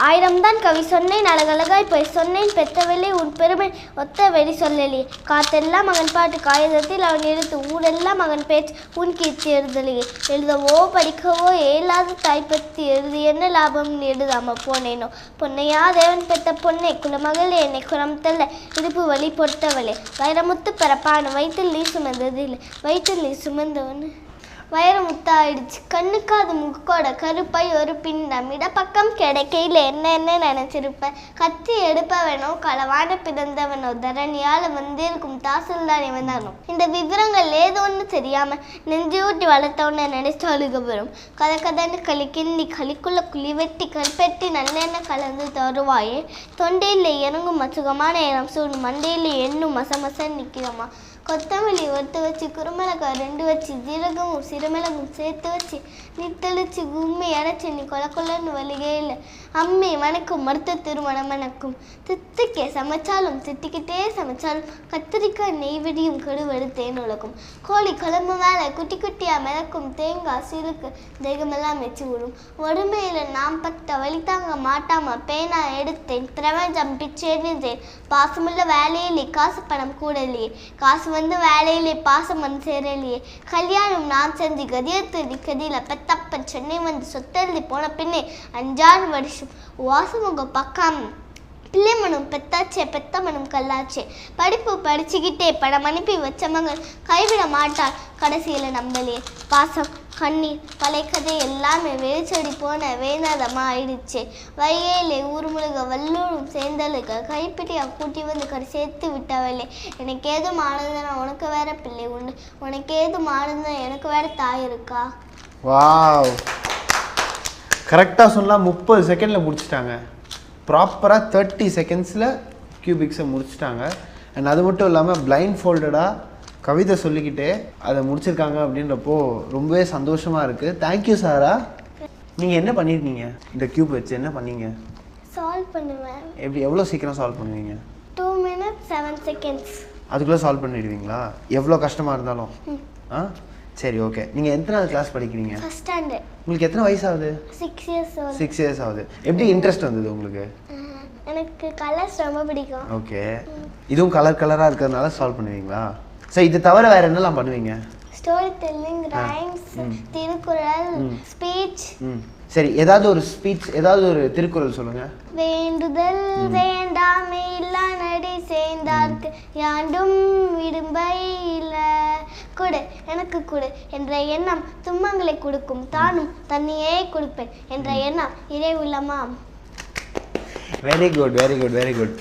ஆயிரம் தான் கவி சொன்னேன் அழகழகாய் போய் சொன்னேன் பெற்றவளே உன் பெருமை ஒத்த வெறி சொல்லலையே காத்தெல்லாம் மகன் பாட்டு காகிதத்தில் அவன் எழுத்து ஊரெல்லாம் மகன் பேச்சு உன் கீர்த்தி எழுதலையே எழுதவோ படிக்கவோ ஏலாத தாய்ப்பத்தி எழுதி என்ன லாபம்னு எழுதாம போனேனோ பொன்னையா தேவன் பெற்ற பொண்ணே குலமகளே என்னை குரம் தள்ள இடுப்பு வழி பொறுத்தவளே வைரமுத்து பிறப்பான வயிற்றில் நீ சுமந்ததில்லை வயிற்றில் நீ சுமந்தவனு வைரமுத்தாயிடுச்சு கண்ணுக்காது முக்கோட கருப்பை ஒரு பிண்டம் இடப்பக்கம் கிடைக்கையில் என்ன நினைச்சிருப்ப கத்தி எடுப்பவனோ களவான பிறந்தவனோ தரணியால் வந்திருக்கும் தாசில்தார் இவன்தானோ இந்த விவரங்கள் ஏதோ ஒன்று தெரியாம நெஞ்சூட்டி வளர்த்தவன நினைச்சு அழுக வரும் கதன்னு களிக்கிண்டி களிக்குள்ள குழி வெட்டி கல்பெட்டி நல்லெண்ணெய் கலந்து தருவாயே தொண்டையில் இறங்கும் சுகமான இனம் சூடு மண்டையில் எண்ணும் மசமசன்னு நிற்கிறோமா கொத்தமல்லி ஒருத்து வச்சு குறுமிளகாய் 2 வச்சு ஜீரகமும் சிறுமிளகும் சேர்த்து வச்சு நீ தெளிச்சு கும்மி அரைச்சி நீ கொலன்னு வலிகே இல்லை அம்மி வணக்கும் மருத்துவ திருமணம் வணக்கும் தித்துக்கே சமைச்சாலும் திட்டிக்கிட்டே சமைச்சாலும் கத்திரிக்காய் நெய்வெடியும் கடுவடு தேன் உலகும் கோழி குழம்பு மேலே குட்டி குட்டியாக மிதக்கும் தேங்காய் சிறுக்கு தேகமெல்லாம் வச்சு விடும் ஒருமையில் நாம் பட்ட வழி தாங்க மாட்டாம பேனா எடுத்தேன் பிரபஞ்சம் பிச்சேர்ந்தேன் பாசமுள்ள வேலையிலே காசு பணம் கூடலையே காசு வந்து வேலையிலே பாசம் வந்து சேரலையே கல்யாணம் நான் செஞ்சு கதியத்து கதியில் பெத்தப்பன் சென்னை வந்து சொத்தெழுதி போன பின்னே 5-6 வருஷம் வாசமுக பக்கம் பிள்ளை மனம் பெத்தாச்சே பெத்த மனம் கல்லாச்சே படிப்பு படிச்சுக்கிட்டே படம் அனுப்பி வச்ச மகன் கைவிட மாட்டாள் கடைசியில் நம்பலையே பாசம் கண்ணீர் பழைய கதை எல்லாமே வெளிச்சடி போன வேதாதமாக ஆயிடுச்சே வைகையிலே ஊர் முழுக வல்லூரும் சேர்ந்தலுக்கு கைப்பிடியாக கூட்டி வந்து சேர்த்து விட்டவளே எனக்கு ஏதும் ஆனதுன்னா உனக்கு வேற பிள்ளை உண்டு உனக்கு ஏதும் ஆனதுன்னா எனக்கு வேற தாய் இருக்கா. வாவ், கரெக்டாக சொன்னால் 30 செகண்டில் முடிச்சிட்டாங்க. ப்ராப்பராக 30 செகண்ட்ஸில் கியூபிக்ஸை முடிச்சிட்டாங்க. அண்ட் அது மட்டும் இல்லாமல் பிளைண்ட் ஃபோல்டடாக கவிதை சொல்லிக்கிட்டே அதை முடிச்சிருக்காங்க அப்படின்றப்போ ரொம்பவே சந்தோஷமாக இருக்குது. தேங்க்யூ சாரா. நீங்கள் என்ன பண்ணியிருக்கீங்க இந்த கியூப் வச்சு? என்ன பண்ணீங்க? சால்வ் பண்ணுவேன். எவ்வளோ சீக்கிரம் சால்வ் பண்ணுவீங்க? 2 minutes 7 seconds. அதுக்குள்ளே சால்வ் பண்ணிடுவீங்களா எவ்வளோ கஷ்டமாக இருந்தாலும்? சரி, ஓகே. நீங்கள் எத்தனாவது கிளாஸ் படிக்கிறீங்க? First standard. உங்களுக்கு எத்தனை வயசு ஆகுது? 6 years old. 6 years ஆகுது. எப்படி இன்ட்ரெஸ்ட் வந்தது உங்களுக்கு? எனக்கு கலர்ஸ் ரொம்ப பிடிக்கும். ஓகே, இதுவும் கலராக இருக்கிறதுனால சால்வ் பண்ணுவீங்களா? சரி, இது தவிர வேறு என்னெல்லாம் பண்ணுவீங்க? Story telling, rhymes, Thirukkural, speech. சரி, ஏதாவது ஒரு ஸ்பீச், ஏதாவது ஒரு திருக்குறள் சொல்லுங்க. வேண்டுதல் வேண்டாமே இல்லா நடி சேர்ந்தார்க்கு யாண்டும் விடும்பை இல்ல கொடு எனக்கு கொடு என்ற எண்ணம் துன்பங்களை கொடுக்கும் தானும் தண்ணியே கொடுப்பேன் என்ற எண்ணம் இறை உள்ளமாம். Very good, very good, very good.